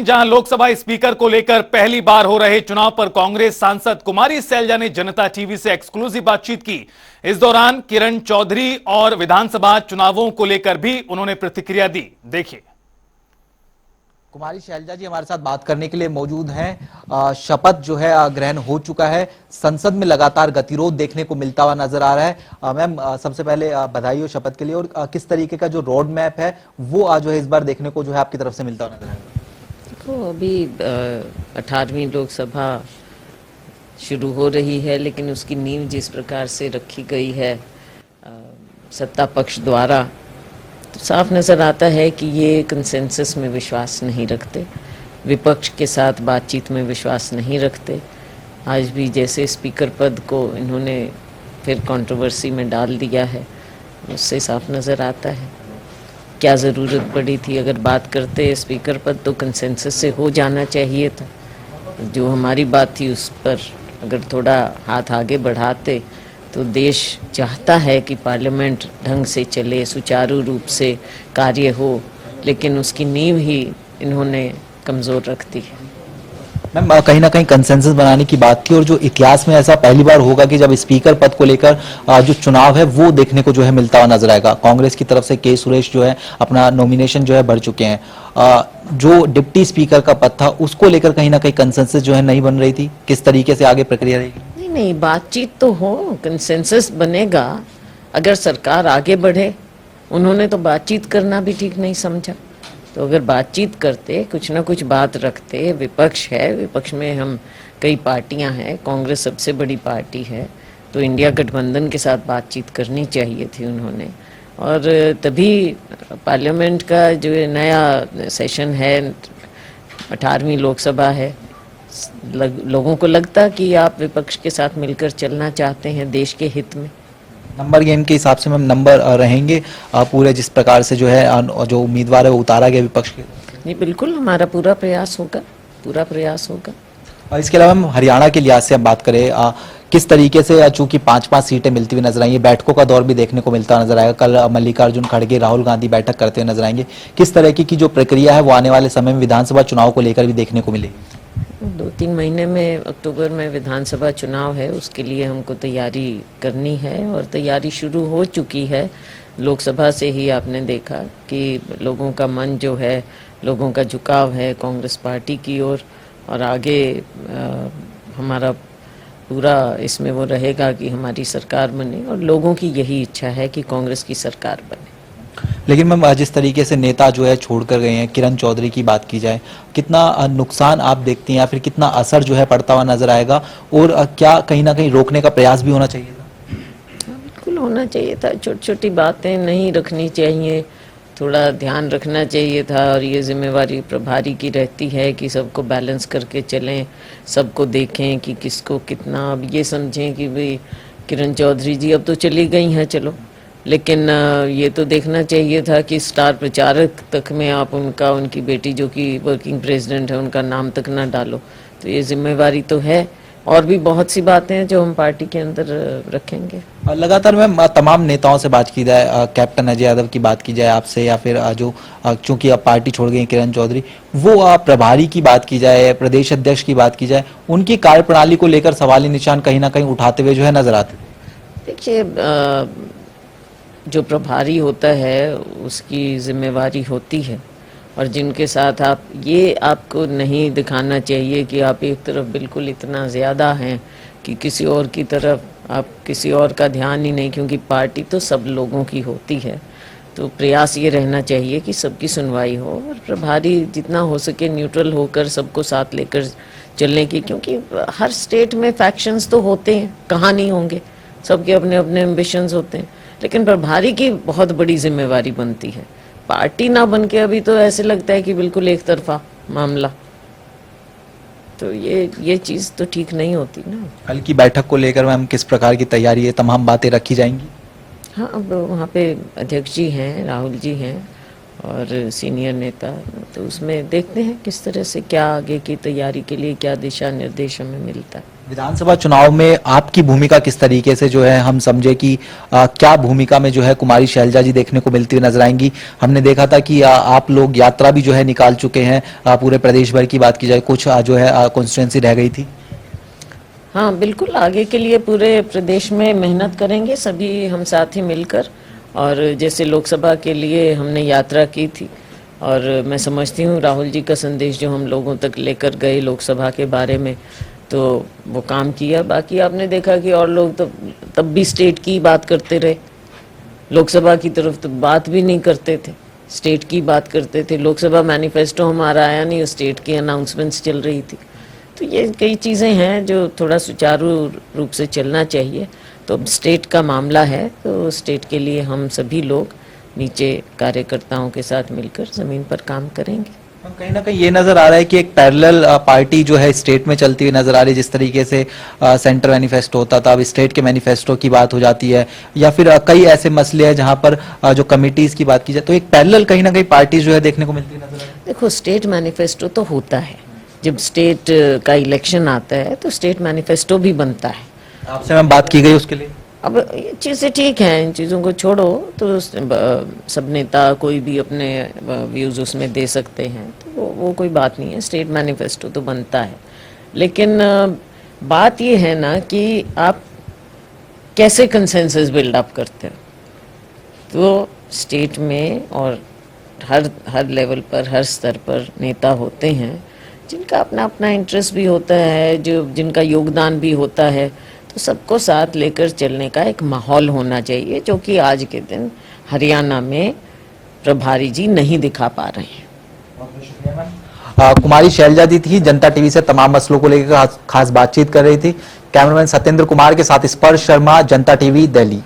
जहां लोकसभा स्पीकर को लेकर पहली बार हो रहे चुनाव पर कांग्रेस सांसद कुमारी सैलजा ने जनता टीवी से एक्सक्लूसिव बातचीत की। इस दौरान किरण चौधरी और विधानसभा चुनावों को लेकर भी उन्होंने प्रतिक्रिया दी। देखिए, कुमारी सैलजा जी हमारे साथ बात करने के लिए मौजूद हैं। शपथ जो है ग्रहण हो चुका है। संसद में लगातार गतिरोध देखने को मिलता हुआ नजर आ रहा है। मैम, सबसे पहले बधाई हो शपथ के लिए। और किस तरीके का जो रोड मैप है वो जो है इस बार देखने को जो है आपकी तरफ से मिलता हुआ नजर आएगा? देखो, अभी 18वीं लोकसभा शुरू हो रही है, लेकिन उसकी नींव जिस प्रकार से रखी गई है सत्ता पक्ष द्वारा, तो साफ नज़र आता है कि ये कंसेंसस में विश्वास नहीं रखते, विपक्ष के साथ बातचीत में विश्वास नहीं रखते। आज भी जैसे स्पीकर पद को इन्होंने फिर कंट्रोवर्सी में डाल दिया है, उससे साफ नज़र आता है क्या ज़रूरत पड़ी थी। अगर बात करते स्पीकर पद तो कंसेंसस से हो जाना चाहिए था। जो हमारी बात थी उस पर अगर थोड़ा हाथ आगे बढ़ाते तो देश चाहता है कि पार्लियामेंट ढंग से चले, सुचारू रूप से कार्य हो, लेकिन उसकी नींव ही इन्होंने कमज़ोर रख दी है। मैम, कहीं ना कहीं कंसेंसस बनाने की बात थी और जो इतिहास में ऐसा पहली बार होगा कि जब स्पीकर पद को लेकर जो चुनाव है वो देखने को जो है मिलता हुआ नजर आएगा। कांग्रेस की तरफ से के सुरेश जो है अपना नॉमिनेशन जो है भर चुके हैं। जो डिप्टी स्पीकर का पद था उसको लेकर कहीं ना कहीं कंसेंसस जो है नहीं बन रही थी। किस तरीके से आगे प्रक्रिया रहेगी? नहीं, बातचीत तो हो, कंसेंसस बनेगा अगर सरकार आगे बढ़े। उन्होंने तो बातचीत करना भी ठीक नहीं समझा। तो अगर बातचीत करते, कुछ ना कुछ बात रखते, विपक्ष है, विपक्ष में हम कई पार्टियां हैं, कांग्रेस सबसे बड़ी पार्टी है, तो इंडिया गठबंधन के साथ बातचीत करनी चाहिए थी उन्होंने। और तभी पार्लियामेंट का जो नया सेशन है, 18वीं लोकसभा है, लोगों को लगता कि आप विपक्ष के साथ मिलकर चलना चाहते हैं देश के हित में। नंबर गेम के हिसाब से मैम नंबर रहेंगे पूरे जिस प्रकार से जो है जो उम्मीदवार है वो उतारा गया विपक्ष के? नहीं, बिल्कुल हमारा पूरा प्रयास होगा, पूरा प्रयास होगा। और इसके अलावा हम हरियाणा के लिहाज से हम बात करें, किस तरीके से चूंकि 5-5 सीटें मिलती हुई नजर आएंगी, बैठकों का दौर भी देखने को मिलता नजर आएगा। कल मल्लिकार्जुन खड़गे राहुल गांधी बैठक करते हुए नजर आएंगे। किस तरह की जो प्रक्रिया है वो आने वाले समय में विधानसभा चुनाव को लेकर भी देखने को मिलेगी? 2-3 महीने में अक्टूबर में विधानसभा चुनाव है, उसके लिए हमको तैयारी करनी है और तैयारी शुरू हो चुकी है। लोकसभा से ही आपने देखा कि लोगों का मन जो है, लोगों का झुकाव है कांग्रेस पार्टी की ओर, और आगे हमारा पूरा इसमें वो रहेगा कि हमारी सरकार बने, और लोगों की यही इच्छा है कि कांग्रेस की सरकार बने। लेकिन मैम, जिस तरीके से नेता जो है छोड़कर गए हैं, किरण चौधरी की बात की जाए, कितना नुकसान आप देखती हैं या फिर कितना असर जो है पड़ता हुआ नजर आएगा? और क्या कहीं ना कहीं रोकने का प्रयास भी होना चाहिए था? बिल्कुल होना चाहिए था। छोटी छोटी बातें नहीं रखनी चाहिए, थोड़ा ध्यान रखना चाहिए था। और ये जिम्मेवारी प्रभारी की रहती है कि सबको बैलेंस करके चलें, सबको देखें कि किसको कितना। अब ये समझें कि भाई किरण चौधरी जी अब तो चली गई हैं, चलो, लेकिन ये तो देखना चाहिए था कि स्टार प्रचारक तक में आप उनकी बेटी जो कि वर्किंग प्रेसिडेंट है उनका नाम तक ना डालो। तो ये जिम्मेवारी तो है। और भी बहुत सी बातें हैं जो हम पार्टी के अंदर रखेंगे। लगातार मैम तमाम नेताओं से बात की जाए, कैप्टन अजय यादव की बात की जाए आपसे, या फिर जो चूंकि अब पार्टी छोड़ गई किरण चौधरी, वो प्रभारी की बात की जाए, प्रदेश अध्यक्ष की बात की जाए, उनकी कार्यप्रणाली को लेकर सवाली निशान कहीं ना कहीं उठाते हुए जो है नजर आते। देखिए, जो प्रभारी होता है उसकी जिम्मेवारी होती है, और जिनके साथ आपको नहीं दिखाना चाहिए कि आप एक तरफ बिल्कुल इतना ज़्यादा हैं कि किसी और की तरफ आप किसी और का ध्यान ही नहीं, क्योंकि पार्टी तो सब लोगों की होती है। तो प्रयास ये रहना चाहिए कि सबकी सुनवाई हो, और प्रभारी जितना हो सके न्यूट्रल होकर सबको साथ लेकर चलने की, क्योंकि हर स्टेट में फैक्शंस तो होते हैं, कहाँ नहीं होंगे, सबके अपने अपने एम्बिशंस होते हैं, लेकिन प्रभारी की बहुत बड़ी जिम्मेवारी बनती है। पार्टी ना बन के अभी तो ऐसे लगता है कि बिल्कुल एक तरफा मामला, तो ये चीज़ तो ठीक नहीं होती ना। कल की बैठक को लेकर मैम किस प्रकार की तैयारी है, तमाम बातें रखी जाएंगी? हाँ, अब वहाँ पे अध्यक्ष जी हैं, राहुल जी हैं और सीनियर नेता, तो उसमें देखते हैं किस तरह से क्या आगे की तैयारी के लिए क्या दिशा निर्देश हमें मिलता है। विधानसभा चुनाव में आपकी भूमिका किस तरीके से जो है हम समझे कि क्या भूमिका में जो है कुमारी शैलजा जी देखने को मिलती हुई नजर आएंगी? हमने देखा था कि आप लोग यात्रा भी जो है निकाल चुके हैं, पूरे प्रदेश भर की बात की जाए, कुछ जो है कॉन्स्टिट्यूंसी रह गई थी। हाँ बिल्कुल, आगे के लिए पूरे प्रदेश में मेहनत करेंगे सभी हम साथी मिलकर। और जैसे लोकसभा के लिए हमने यात्रा की थी, और मैं समझती हूँ राहुल जी का संदेश जो हम लोगों तक लेकर गए लोकसभा के बारे में, तो वो काम किया। बाकी आपने देखा कि और लोग तो तब भी स्टेट की बात करते रहे, लोकसभा की तरफ तो बात भी नहीं करते थे, स्टेट की बात करते थे। लोकसभा मैनिफेस्टो हमारा आया नहीं, स्टेट की अनाउंसमेंट्स चल रही थी। तो ये कई चीज़ें हैं जो थोड़ा सुचारू रूप से चलना चाहिए। तो अब स्टेट का मामला है, तो स्टेट के लिए हम सभी लोग नीचे कार्यकर्ताओं के साथ मिलकर ज़मीन पर काम करेंगे। कहीं ना कहीं ये नजर आ रहा है कि एक पैरेलल पार्टी जो है स्टेट में चलती हुई नजर आ रही है। जिस तरीके से सेंटर मैनिफेस्टो होता था, अब स्टेट के मैनिफेस्टो की बात हो जाती है, या फिर कई ऐसे मसले हैं जहां पर जो कमिटीज की बात की जाए, तो एक पैरेलल कहीं ना कहीं पार्टी जो है देखने को मिलती है नजर आ रही है। देखो, स्टेट मैनिफेस्टो तो होता है, जब स्टेट का इलेक्शन आता है तो स्टेट मैनिफेस्टो भी बनता है। आपसे मैम बात की गई उसके लिए? अब ये चीज़ें ठीक हैं, इन चीज़ों को छोड़ो। तो सब नेता कोई भी अपने व्यूज़ उसमें दे सकते हैं, तो वो कोई बात नहीं है। स्टेट मैनिफेस्टो तो बनता है, लेकिन बात ये है ना कि आप कैसे कंसेंसस बिल्ड अप करते हो। तो स्टेट में और हर लेवल पर, हर स्तर पर नेता होते हैं जिनका अपना अपना इंटरेस्ट भी होता है, जो जिनका योगदान भी होता है। तो सबको साथ लेकर चलने का एक माहौल होना चाहिए, जो कि आज के दिन हरियाणा में प्रभारी जी नहीं दिखा पा रहे हैं। कुमारी शैलजा जी थी, जनता टीवी से तमाम मसलों को लेकर खास बातचीत कर रही थी। कैमरामैन सत्येंद्र कुमार के साथ स्पर्श शर्मा, जनता टीवी, दिल्ली।